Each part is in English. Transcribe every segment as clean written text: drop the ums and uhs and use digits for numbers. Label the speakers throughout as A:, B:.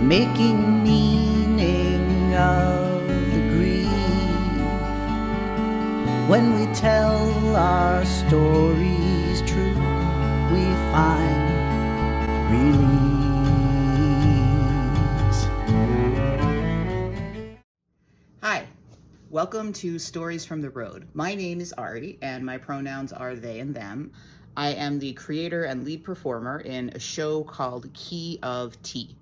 A: making meaning of the grief. When we tell our stories true, we find release. Hi, welcome to Stories from the Road. My name is Ari, and my pronouns are they and them. I am the creator and lead performer in a show called Key of Tea.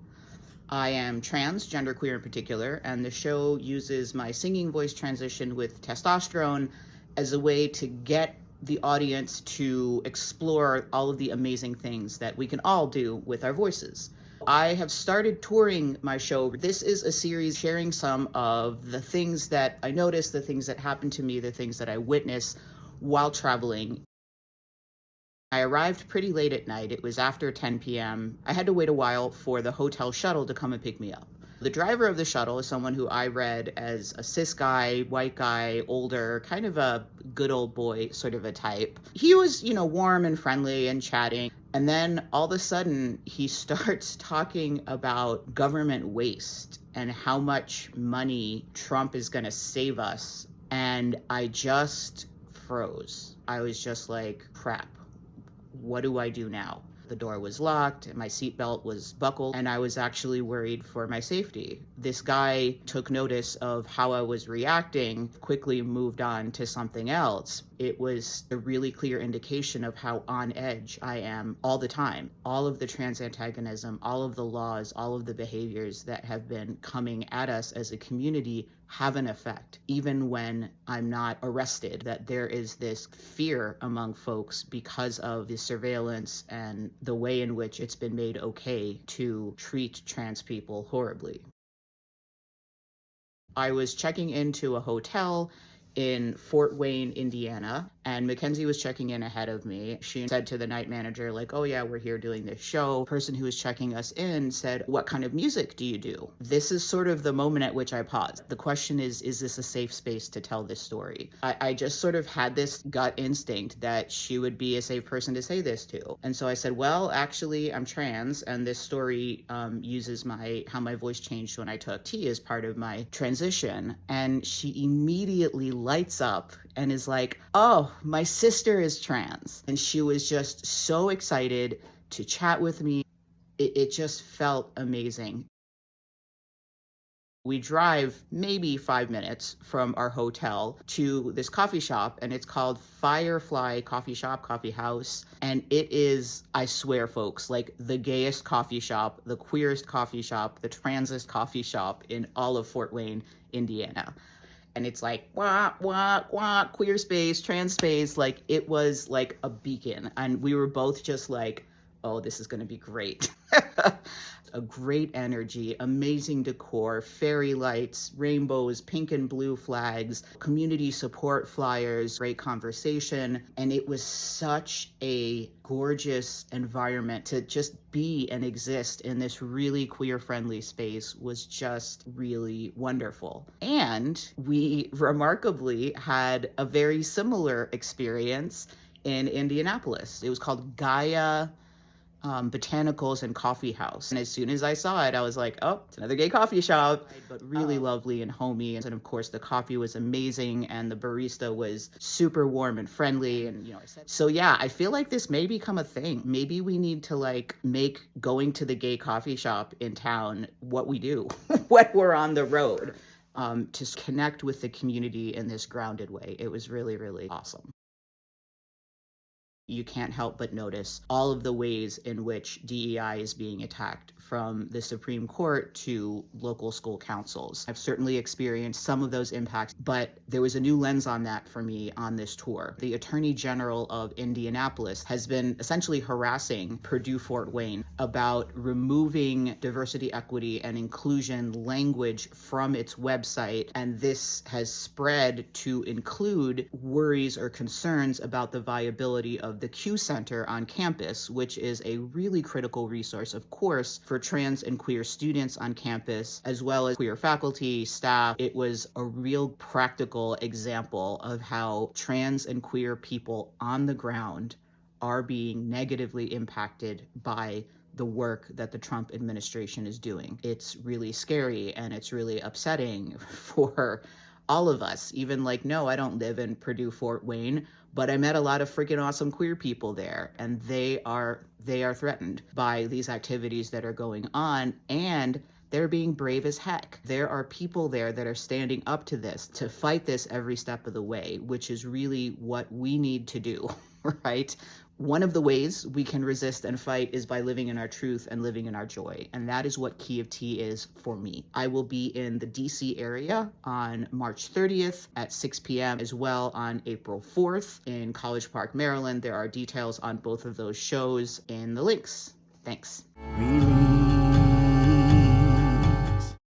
A: I am trans, genderqueer in particular, and the show uses my singing voice transition with testosterone as a way to get the audience to explore all of the amazing things that we can all do with our voices. I have started touring my show. This is a series sharing some of the things that I noticed, the things that happened to me, the things that I witnessed while traveling. I arrived pretty late at night. It was after 10 p.m. I had to wait a while for the hotel shuttle to come and pick me up. The driver of the shuttle is someone who I read as a cis guy, white guy, older, kind of a good old boy sort of a type. He was, warm and friendly and chatting. And then all of a sudden, he starts talking about government waste and how much money Trump is going to save us. And I just froze. I was just like, crap. What do I do now? The door was locked, my seatbelt was buckled, and I was actually worried for my safety. This guy took notice of how I was reacting, quickly moved on to something else. It was a really clear indication of how on edge I am all the time. All of the trans antagonism, all of the laws, all of the behaviors that have been coming at us as a community have an effect, even when I'm not arrested, that there is this fear among folks because of the surveillance and the way in which it's been made okay to treat trans people horribly. I was checking into a hotel in Fort Wayne, Indiana, and Mackenzie was checking in ahead of me. She said to the night manager, like, oh yeah, we're here doing this show. The person who was checking us in said, what kind of music do you do? This is sort of the moment at which I paused. The question is this a safe space to tell this story? I just sort of had this gut instinct that she would be a safe person to say this to. And so I said, well, actually, I'm trans, and this story uses how my voice changed when I took tea as part of my transition. And she immediately lights up and is like, oh, my sister is trans. And she was just so excited to chat with me. It just felt amazing. We drive maybe 5 minutes from our hotel to this coffee shop, and it's called Firefly Coffee Shop, Coffee House. And it is, I swear, folks, like the gayest coffee shop, the queerest coffee shop, the transest coffee shop in all of Fort Wayne, Indiana. And it's like, wah, wah, wah, queer space, trans space. Like, it was like a beacon. And we were both just like, oh, this is going to be great. A great energy, amazing decor, fairy lights, rainbows, pink and blue flags, community support flyers, great conversation. And it was such a gorgeous environment to just be and exist in this really queer-friendly space was just really wonderful. And we remarkably had a very similar experience in Indianapolis. It was called Gaia Botanicals and Coffee House. And as soon as I saw it, I was like, oh, it's another gay coffee shop, but really lovely and homey. And of course, the coffee was amazing and the barista was super warm and friendly. And, so yeah, I feel like this may become a thing. Maybe we need to make going to the gay coffee shop in town what we do when we're on the road, to connect with the community in this grounded way. It was really, really awesome. You can't help but notice all of the ways in which DEI is being attacked, from the Supreme Court to local school councils. I've certainly experienced some of those impacts, but there was a new lens on that for me on this tour. The Attorney General of Indianapolis has been essentially harassing Purdue Fort Wayne about removing diversity, equity, and inclusion language from its website, and this has spread to include worries or concerns about the viability of the Q Center on campus, which is a really critical resource, of course, for trans and queer students on campus, as well as queer faculty, staff. It was a real practical example of how trans and queer people on the ground are being negatively impacted by the work that the Trump administration is doing. It's really scary and it's really upsetting for all of us. Even like, no, I don't live in Purdue, Fort Wayne, but I met a lot of freaking awesome queer people there, and they are threatened by these activities that are going on, and they're being brave as heck. There are people there that are standing up to this, to fight this every step of the way, which is really what we need to do, right? One of the ways we can resist and fight is by living in our truth and living in our joy. And that is what Key of Tea is for me. I will be in the DC area on March 30th at 6 p.m. as well on April 4th in College Park, Maryland. There are details on both of those shows in the links. Thanks.
B: Really